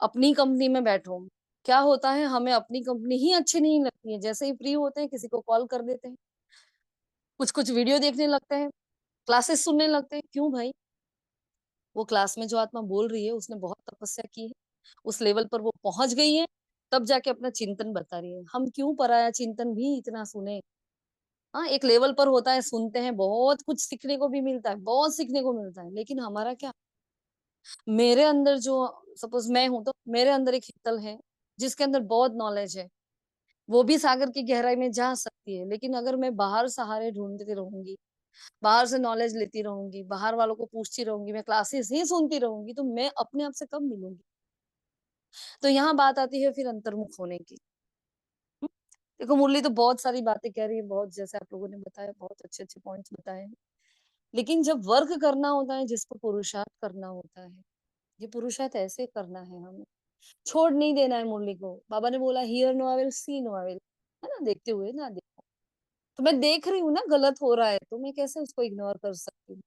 अपनी कंपनी में बैठो। क्या होता है, हमें अपनी कंपनी ही अच्छी नहीं लगती है। जैसे ही फ्री होते हैं किसी को कॉल कर देते हैं, कुछ कुछ वीडियो देखने लगते हैं, क्लासेस सुनने लगते हैं। क्यों भाई, वो क्लास में जो आत्मा बोल रही है उसने बहुत तपस्या की है, उस लेवल पर वो पहुंच गई है, तब जाके अपना चिंतन बता रही है। हम क्यों पराया चिंतन भी इतना सुने। हाँ, एक लेवल पर होता है, सुनते हैं, बहुत कुछ सीखने को भी मिलता है, बहुत सीखने को मिलता है, लेकिन हमारा क्या। मेरे अंदर जो, सपोज मैं हूं तो मेरे अंदर एक हितल है जिसके अंदर बहुत नॉलेज है, वो भी सागर की गहराई में जा सकती है। लेकिन अगर मैं बाहर सहारे ढूंढती रहूंगी, बाहर से नॉलेज लेती रहूंगी, बाहर वालों को पूछती रहूंगी, मैं क्लासेस ही सुनती रहूंगी, तो मैं अपने आप से कब मिलूंगी। तो यहाँ बात आती है फिर अंतर्मुख होने की। हम्म? देखो मुरली तो बहुत सारी बातें कह रही है, बहुत, जैसे आप लोगों ने बताया, बहुत अच्छे अच्छे पॉइंट्स बताए हैं। लेकिन जब वर्क करना होता है, जिसको पुरुषार्थ करना होता है, ये पुरुषार्थ ऐसे करना है, हमें छोड़ नहीं देना है मुरली को। बाबा ने बोला hear no I will see no I will, है ना, देखते हुए ना देखो। तो मैं देख रही हूँ ना गलत हो रहा है, तो मैं कैसे उसको इग्नोर कर सकती हूँ।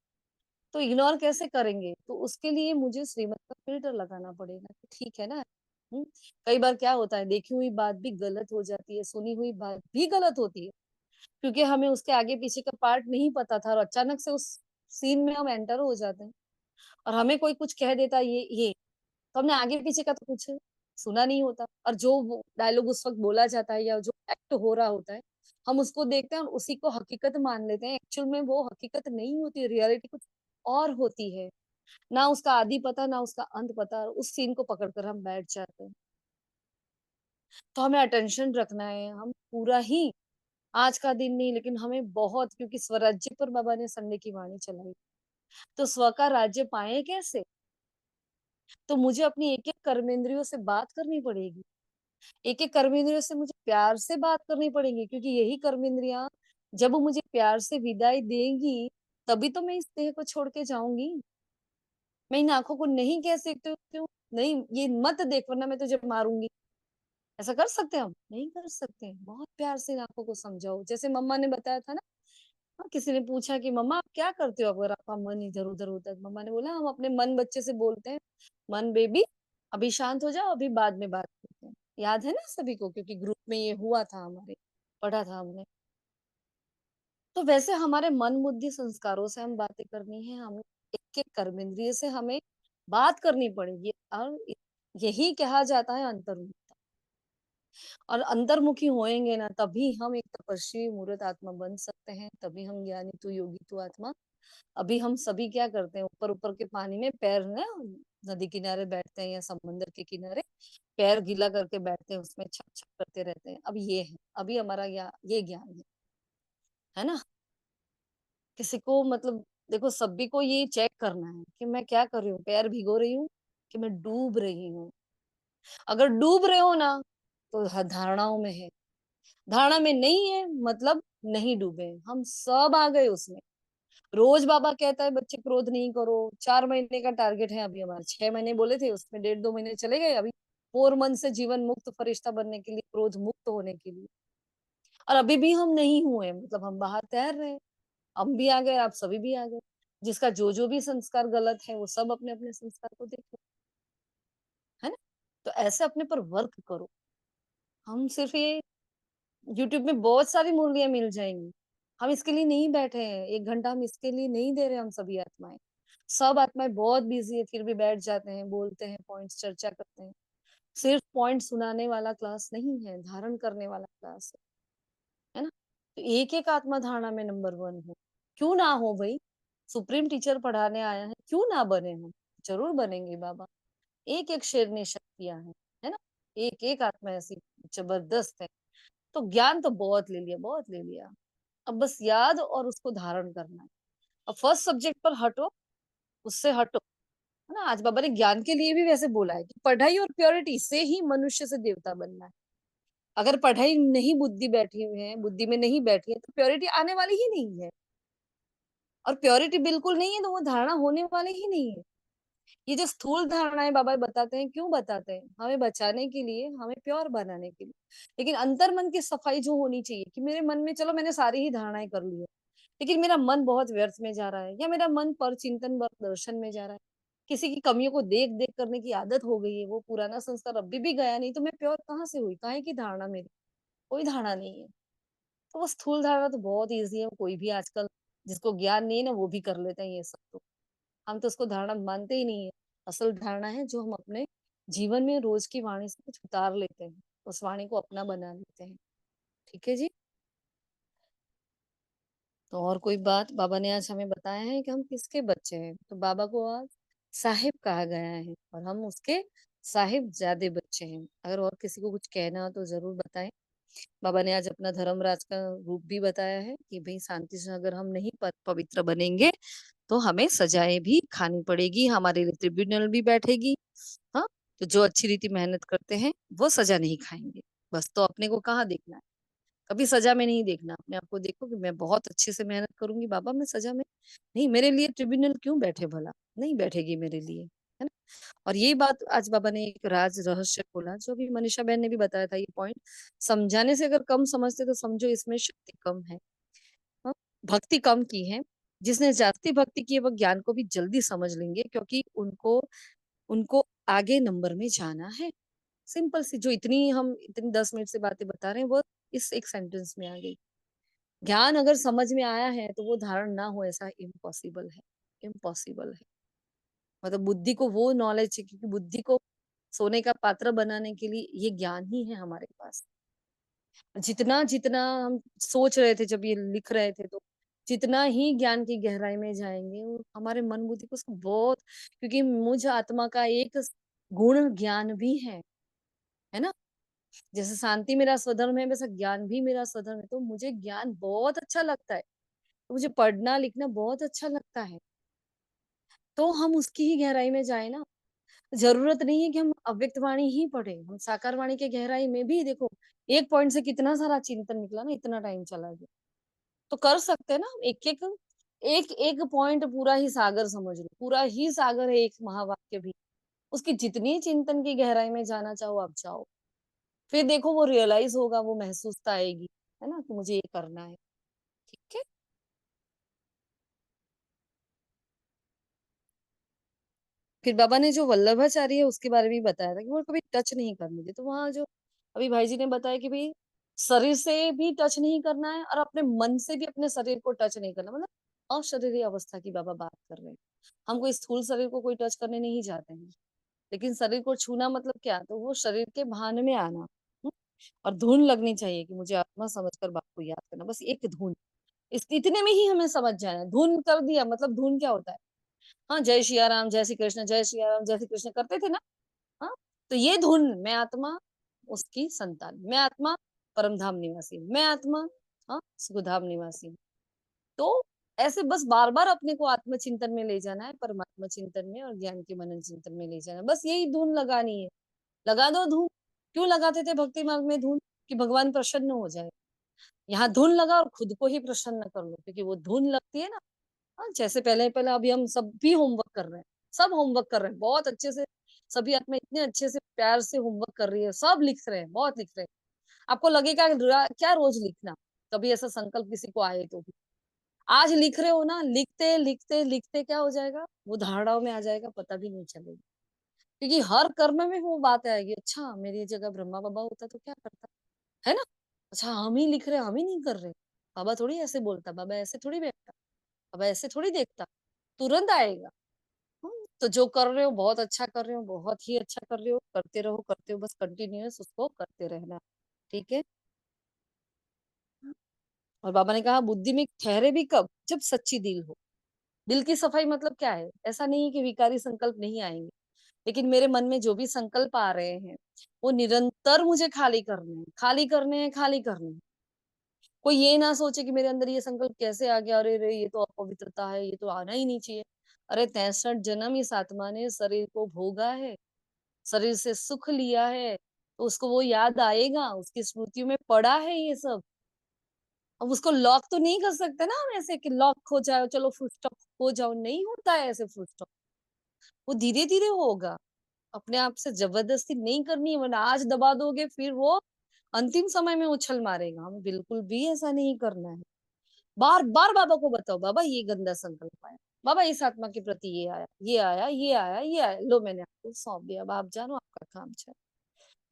तो इग्नोर कैसे करेंगे, तो उसके लिए मुझे श्रीमत का फिल्टर लगाना पड़ेगा कि ठीक है ना। हम्म, कई बार क्या होता है, देखी हुई बात भी गलत हो जाती है, सुनी हुई बात भी गलत होती है, क्योंकि हमें उसके आगे पीछे का पार्ट नहीं पता था और अचानक से उस सीन में हम एंटर हो जाते हैं और हमें कोई कुछ कह देता है ये, तो हमने आगे पीछे का तो कुछ सुना नहीं होता, और जो डायलॉग उस वक्त बोला जाता है या जो एक्ट हो रहा होता है, हम उसको देखते हैं और उसी को हकीकत मान लेते हैं। एक्चुअल में वो हकीकत नहीं होती, रियलिटी कुछ और होती है। ना उसका आदि पता, ना उसका अंत पता, और उस सीन को पकड़कर हम बैठ जाते हैं। तो हमें अटेंशन रखना है, हम पूरा ही, आज का दिन नहीं लेकिन हमें बहुत, क्योंकि स्वराज्य पर बाबा ने संडे की वाणी चलाई, तो स्व का राज्य पाए कैसे। तो मुझे अपनी एक एक कर्मेंद्रियों से बात करनी पड़ेगी, एक एक कर्मेंद्रियों से मुझे प्यार से बात करनी पड़ेगी, क्योंकि यही कर्मेंद्रियां जब वो मुझे प्यार से विदाई देगी तभी तो मैं इस देह को छोड़ के जाऊंगी। मैं इन आंखों को नहीं कह सकती हूँ नहीं ये मत देख वरना मैं तुझे मारूंगी। ऐसा कर सकते हैं हम? नहीं कर सकते। बहुत प्यार से इन आंखों को समझाओ। जैसे मम्मा ने बताया था ना, हाँ, किसी ने पूछा कि मम्मा आप क्या करते हो अगर आपका मन इधर उधर होता है? तो मम्मा ने बोला हम अपने मन बच्चे से बोलते हैं, मन बेबी अभी शांत हो जाओ, अभी बाद में बात करते हैं। याद है ना सभी को? क्योंकि ग्रुप में ये हुआ था हमारे, पढ़ा था हमने। तो वैसे हमारे मन बुद्धि संस्कारों से हम बातें करनी है, हमें एक एक कर्मेंद्रिय से हमें बात करनी पड़ेगी। और यही कहा जाता है अंतर्मुखता। और अंतर्मुखी होएंगे ना तभी हम एक तपस्वी मूर्त आत्मा बन सकते हैं, तभी हम ज्ञानी तू योगी तू आत्मा। अभी हम सभी क्या करते हैं, ऊपर ऊपर के पानी में पैर ना नदी किनारे बैठते हैं या समुद्र के किनारे पैर गीला करके बैठते हैं, उसमें छप छप करते रहते हैं। अब ये है, अभी हमारा ये ज्ञान है ना। किसी को मतलब देखो सभी को ये चेक करना है कि मैं क्या कर रही हूँ, पैर भिगो रही हूँ कि मैं डूब रही हूँ। अगर डूब रहे हो ना तो धारणाओं में है, धारणा में नहीं है मतलब नहीं डूबे। हम सब आ गए उसमें। रोज बाबा कहता है बच्चे क्रोध नहीं करो, 4 महीने का टारगेट है अभी हमारा, 6 महीने बोले थे उसमें 1.5-2 महीने चले गए अभी। 4 मंथ से जीवन मुक्त फरिश्ता बनने के लिए, क्रोध मुक्त होने के लिए। और अभी भी हम नहीं हुए, मतलब हम बाहर तैर रहे हैं। हम भी आ गए, आप सभी भी आ गए। जिसका जो भी संस्कार गलत है वो सब अपने अपने संस्कार को देखो, है ना। तो ऐसे अपने पर वर्क करो। हम सिर्फ ये यूट्यूब में बहुत सारी मुरलियां मिल जाएंगी, हम इसके लिए नहीं बैठे हैं। 1 घंटा हम इसके लिए नहीं दे रहे। हम सभी आत्माएं, सब आत्माएं बहुत बिजी है, फिर भी बैठ जाते हैं, बोलते हैं, पॉइंट्स चर्चा करते हैं। सिर्फ पॉइंट सुनाने वाला क्लास नहीं है, धारण करने वाला क्लास है ना। तो एक एक आत्मा धारणा में नंबर 1 हो। क्यों ना हो भाई, सुप्रीम टीचर पढ़ाने आया है, क्यों ना बने हम? जरूर बनेंगे बाबा। एक एक शेरनी शक्तियां हैं, है ना। एक एक आत्मा ऐसी जबरदस्त है। तो ज्ञान तो बहुत ले लिया, बहुत ले लिया। अब बस याद और उसको धारण करना है। अब फर्स्ट सब्जेक्ट पर हटो, उससे हटो, है ना। आज बाबा ने ज्ञान के लिए भी वैसे बोला है कि पढ़ाई और प्योरिटी से ही मनुष्य से देवता बनना है। अगर पढ़ाई नहीं, बुद्धि बैठी हुई है, बुद्धि में नहीं बैठी है तो प्योरिटी आने वाली ही नहीं है। और प्योरिटी बिल्कुल नहीं है तो वो धारणा होने वाली ही नहीं है। ये जो स्थूल धारणाएं बाबा बताते हैं, क्यों बताते हैं? हमें बचाने के लिए, हमें प्योर बनाने के लिए। लेकिन अंतर मन की सफाई जो होनी चाहिए कि मेरे मन में, चलो मैंने सारी ही धारणाएं कर ली है लेकिन मेरा मन बहुत व्यर्थ में जा रहा है, या मेरा मन पर चिंतन व दर्शन में जा रहा है, किसी की कमियों को देख देख करने की आदत हो गई है, वो पुराना संस्कार अभी भी गया नहीं, तो मैं प्योर कहाँ से हुई? काहे की धारणा? मेरी कोई धारणा नहीं है। तो वो स्थूल धारणा तो बहुत ईजी है, कोई भी आजकल जिसको ज्ञान नहीं है ना वो भी कर लेते हैं ये सब। तो हम तो उसको धारणा मानते ही नहीं है। असल धारणा है जो हम अपने जीवन में रोज की वाणी से कुछ उतार लेते हैं, उस वाणी को अपना बना लेते हैं। ठीक है जी। तो और कोई बात? बाबा ने आज हमें बताया है कि हम किसके बच्चे हैं। तो बाबा को आज साहिब कहा गया है और हम उसके साहिब ज्यादा बच्चे हैं। अगर और किसी को कुछ कहना हो तो जरूर बताएं। बाबा ने आज अपना धर्मराज का रूप भी बताया है कि भाई शांति से अगर हम नहीं पवित्र बनेंगे तो हमें सजाएं भी खानी पड़ेगी, हमारे लिए ट्रिब्यूनल भी बैठेगी। हाँ, तो जो अच्छी रीति मेहनत करते हैं वो सजा नहीं खाएंगे। बस, तो अपने को कहाँ देखना है? कभी सजा में नहीं देखना। अपने आप को देखो कि मैं बहुत अच्छे से मेहनत करूंगी बाबा, मैं सजा में नहीं। मेरे लिए ट्रिब्यूनल क्यों बैठे? भला नहीं बैठेगी मेरे लिए, है ना। और ये बात आज बाबा ने एक राज रहस्य खोला, जो भी मनीषा बहन ने भी बताया था। ये पॉइंट समझाने से अगर कम समझते तो समझो इसमें शक्ति कम है। हाँ, भक्ति कम की है। जिसने जास्ती भक्ति की है वो ज्ञान को भी जल्दी समझ लेंगे, क्योंकि उनको उनको आगे नंबर में जाना है। सिंपल सी, जो हम इतनी 10 मिनट से बातें बता रहे हैं वो इस एक सेंटेंस में आ गई। ज्ञान अगर समझ में आया है तो वो धारण ना हो ऐसा इम्पॉसिबल है, इम्पॉसिबल है। मतलब बुद्धि को वो नॉलेज है, क्योंकि बुद्धि को सोने का पात्र बनाने के लिए ये ज्ञान ही है हमारे पास। जितना जितना हम सोच रहे थे जब ये लिख रहे थे, तो जितना ही ज्ञान की गहराई में जाएंगे वो हमारे मन बुद्धि को उसको बहुत, क्योंकि मुझ आत्मा का एक गुण ज्ञान भी है ना। जैसे शांति मेरा स्वधर्म है वैसा ज्ञान भी मेरा स्वधर्म है। तो मुझे ज्ञान बहुत अच्छा लगता है, तो मुझे पढ़ना लिखना बहुत अच्छा लगता है। तो हम उसकी ही गहराई में जाए ना। जरूरत नहीं है कि हम अव्यक्त वाणी ही पढ़े, हम साकार वाणी के गहराई में भी देखो। एक पॉइंट से कितना सारा चिंतन निकला ना, इतना टाइम चला गया। तो कर सकते हैं ना, एक एक पॉइंट पूरा ही सागर समझ लो, पूरा ही सागर है एक महावाक्य भी। उसकी जितनी चिंतन की गहराई में जाना चाहो आप जाओ, फिर देखो वो रियलाइज होगा, वो महसूसता आएगी, है ना, कि मुझे ये करना है। ठीक है। फिर बाबा ने जो वल्लभाचार्य है उसके बारे में भी बताया था कि वो कभी टच नहीं करने दे। तो वहां जो अभी भाई जी ने बताया कि भाई शरीर से भी टच नहीं करना है और अपने मन से भी अपने शरीर को टच नहीं करना, मतलब अशरीरी अवस्था की बाबा बात कर रहे हैं। हम कोई स्थूल शरीर को कोई टच करने नहीं जाते हैं, लेकिन शरीर को छूना मतलब क्या, तो वो शरीर के भान में आना। हम्म? और धुन लगनी चाहिए कि मुझे आत्मा समझकर बाप को याद करना, बस एक धुन, इस इतने में ही हमें समझ जाना है। धुन कर दिया मतलब धुन क्या होता है, हाँ जय सिया राम, जय श्री कृष्ण, जय सिया राम, जय श्री कृष्ण करते थे ना। हाँ, तो ये धुन, मैं आत्मा उसकी संतान, मैं आत्मा परम धाम निवासी, मैं आत्मा हाँ सुखधाम निवासी हूँ। तो ऐसे बस बार बार अपने को आत्मचिंतन में ले जाना है, परमात्मा चिंतन में और ज्ञान के मनन चिंतन में ले जाना है, बस यही धुन लगानी है। लगा दो धुन। क्यों लगाते थे भक्ति मार्ग में धुन? कि भगवान प्रसन्न हो जाए। यहाँ धुन लगा और खुद को ही प्रसन्न कर लो, क्योंकि वो धुन लगती है ना। हाँ, जैसे पहले पहले अभी हम सब भी होमवर्क कर रहे हैं, सब होमवर्क कर रहे हैं बहुत अच्छे से, सभी आत्मा इतने अच्छे से प्यार से होमवर्क कर रही है, सब लिख रहे हैं, बहुत लिख रहे हैं। आपको लगेगा क्या रोज लिखना, कभी ऐसा संकल्प किसी को आए तो भी आज लिख रहे हो ना, लिखते लिखते लिखते क्या हो जाएगा, वो धारणाओं में आ जाएगा, पता भी नहीं चलेगा। क्योंकि हर कर्म में वो बात आएगी, अच्छा मेरी जगह ब्रह्मा बाबा होता तो क्या करता, है ना। अच्छा हम ही लिख रहे हैं, हम ही नहीं कर रहे, बाबा थोड़ी ऐसे बोलता, बाबा ऐसे थोड़ी बैठता, बाबा ऐसे थोड़ी देखता, तुरंत आएगा। तो जो कर रहे हो बहुत अच्छा कर रहे हो, बहुत ही अच्छा कर रहे हो, करते रहो करते हो, बस कंटिन्यूअस उसको करते रहना। ठीक है। और बाबा ने कहा बुद्धि में ठहरे भी कब, जब सच्ची दिल हो। दिल की सफाई मतलब क्या है, ऐसा नहीं है कि विकारी संकल्प नहीं आएंगे, लेकिन मेरे मन में जो भी संकल्प आ रहे हैं वो निरंतर मुझे खाली करने हैं, खाली करने हैं, खाली करने हैं। कोई ये ना सोचे कि मेरे अंदर ये संकल्प कैसे आ गया, अरे रे ये तो अपवित्रता है, ये तो आना ही नहीं चाहिए। अरे 63 जन्म इस आत्मा ने शरीर को भोगा है, शरीर से सुख लिया है, तो उसको वो याद आएगा, उसकी स्मृतियों में पड़ा है ये सब। अब उसको लॉक तो नहीं कर सकते ना हम ऐसे कि लॉक हो जाओ चलो फुल स्टॉप हो जाओ, नहीं होता है ऐसे फुल स्टॉप। वो धीरे धीरे होगा, अपने आप से जबरदस्ती नहीं करनी है, वरना आज दबा दोगे फिर वो अंतिम समय में उछल मारेगा। हमें बिल्कुल भी ऐसा नहीं करना है। बार बार बाबा को बताओ, बाबा ये गंदा संकल्प आया, बाबा इस आत्मा के प्रति ये आया, ये आया, ये आया, ये आया, लो मैंने आपको सौंप दिया, अब आप जानो आपका काम चल।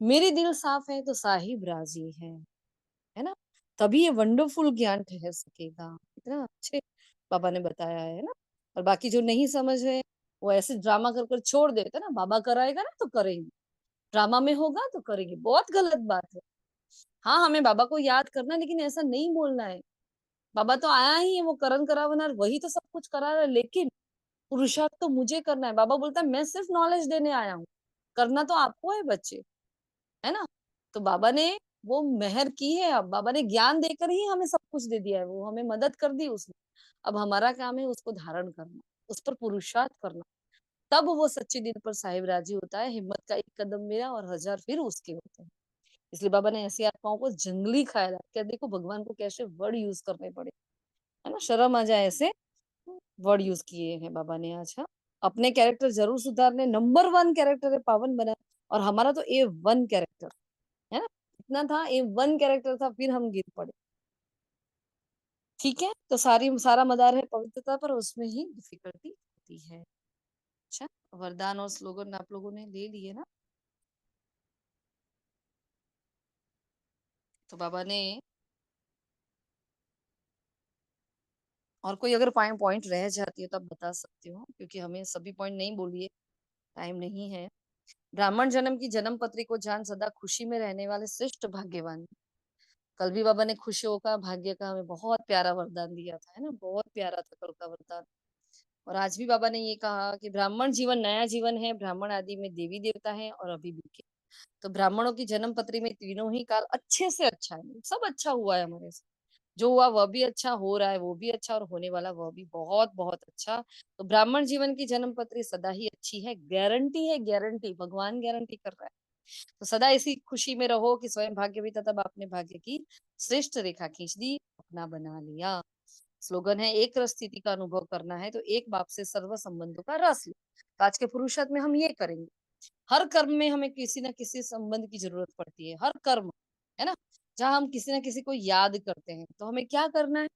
मेरे दिल साफ है तो साहिब राजी है ना। तभी ये वंडरफुल ज्ञान ठहर सकेगा। इतना अच्छे बाबा ने बताया है ना। और बाकी जो नहीं समझ है वो ऐसे ड्रामा कर कर छोड़ देते ना, बाबा कराएगा ना तो करेंगे, ड्रामा में होगा तो करेंगे, बहुत गलत बात है। हाँ हमें बाबा को याद करना, लेकिन ऐसा नहीं बोलना है। बाबा तो आया ही है, वो करण करावनार वही तो सब कुछ करा रहा है, लेकिन पुरुषार्थ तो मुझे करना है। बाबा बोलता है मैं सिर्फ नॉलेज देने आया हूँ, करना तो आपको है बच्चे, है ना। तो बाबा ने वो मेहर की है, अब बाबा ने ज्ञान देकर ही हमें सब कुछ दे दिया है, वो हमें मदद कर दी उसने। अब हमारा काम है उसको धारण करना, उस पर पुरुषार्थ करना, तब वो सच्चे दिल पर साहिब राजी होता है। हिम्मत का एक कदम मेरा और 1000 फिर उसके होते हैं। इसलिए बाबा ने ऐसी आत्माओं को जंगली ख्याल, क्या देखो भगवान को कैसे वर्ड यूज करने पड़े, है ना, शर्म आ जाए ऐसे वर्ड यूज किए हैं बाबा ने आज। हाँ, अपने कैरेक्टर जरूर सुधारने, नंबर 1 कैरेक्टर है पावन बना, और हमारा तो A1 कैरेक्टर है ना, इतना था A1 कैरेक्टर था, फिर हम गिर पड़े। ठीक है, तो सारा मदार है पवित्रता पर, उसमें ही डिफिकल्टी होती है। अच्छा, वरदान और स्लोगन आप लोगों ने ले लिए ना। तो बाबा ने और कोई अगर पॉइंट रह जाती है तो आप बता सकते हो, क्योंकि हमें सभी पॉइंट नहीं बोलिए, टाइम नहीं है। ब्राह्मण जन्म की जन्म पत्री को जान सदा खुशी में रहने वाले श्रेष्ठ भाग्यवान। कल भी बाबा ने खुशियों का भाग्य का हमें बहुत प्यारा वरदान दिया था, है ना, बहुत प्यारा था कल का वरदान। और आज भी बाबा ने ये कहा कि ब्राह्मण जीवन नया जीवन है, ब्राह्मण आदि में देवी देवता है और अभी भी। तो ब्राह्मणों की जन्म पत्री में तीनों ही काल अच्छे से अच्छा है, सब अच्छा हुआ है हमारे साथ, जो हुआ वह भी अच्छा, हो रहा है वो भी अच्छा, और होने वाला वह भी बहुत बहुत अच्छा। तो ब्राह्मण जीवन की जन्म पत्री सदा ही अच्छी है, गारंटी है, गारंटी भगवान गारंटी कर रहा है। तो सदा इसी खुशी में रहो कि स्वयं भाग्यवी, तब आपने भाग्य की श्रेष्ठ रेखा खींच दी, अपना बना लिया। स्लोगन है एक रस स्थिति का अनुभव करना है तो एक बाप से सर्व संबंधों का रस लो। तो आज के पुरुषार्थ में हम ये करेंगे। हर कर्म में हमें किसी ना किसी संबंध की जरूरत पड़ती है, हर कर्म, है ना? जहाँ हम किसी ना किसी को याद करते हैं तो हमें क्या करना है,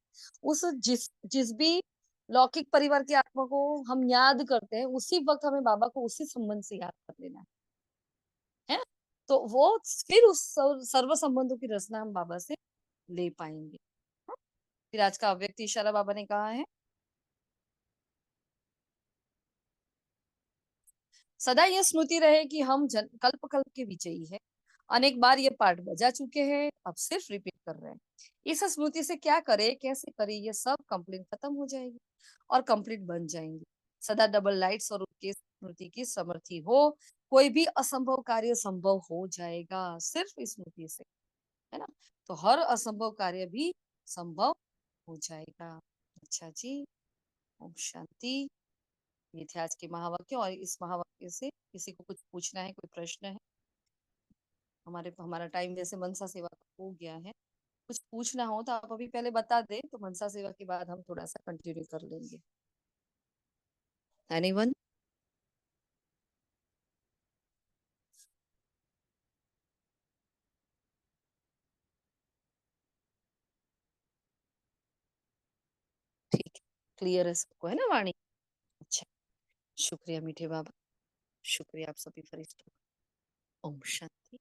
उस जिस जिस भी लौकिक परिवार की आत्मा को हम याद करते हैं उसी वक्त हमें बाबा को उसी संबंध से याद कर लेना है ना? तो वो फिर उस सर्व संबंधों की रचना हम बाबा से ले पाएंगे। हाँ? फिर आज का अव्यक्त इशारा बाबा ने कहा है, सदा यह स्मृति रहे कि हम कल्प कल्प के विजयी है। अनेक बार ये पाठ बजा चुके हैं, अब सिर्फ रिपीट कर रहे हैं। इस स्मृति से क्या करे, कैसे करे, ये सब कंप्लेंट खत्म हो जाएगी और कंप्लीट बन जाएंगे। सदा डबल लाइट्स और उनके स्मृति की समर्थी हो, कोई भी असंभव कार्य संभव हो जाएगा सिर्फ इस स्मृति से, है ना? तो हर असंभव कार्य भी संभव हो जाएगा। अच्छा जी, ओम शांति। ये थे आज के महावाक्य, और इस महावाक्य से किसी को कुछ पूछना है, कोई प्रश्न है? हमारा टाइम वैसे मनसा सेवा का हो गया है। कुछ पूछना हो तो आप अभी पहले बता दें, तो मनसा सेवा के बाद हम थोड़ा सा कंटिन्यू कर लेंगे। एनीवन? ठीक है, क्लियर है सबको, है ना वाणी? अच्छा, शुक्रिया मीठे बाबा, शुक्रिया आप सभी फरिश्तों का। ओम शांति।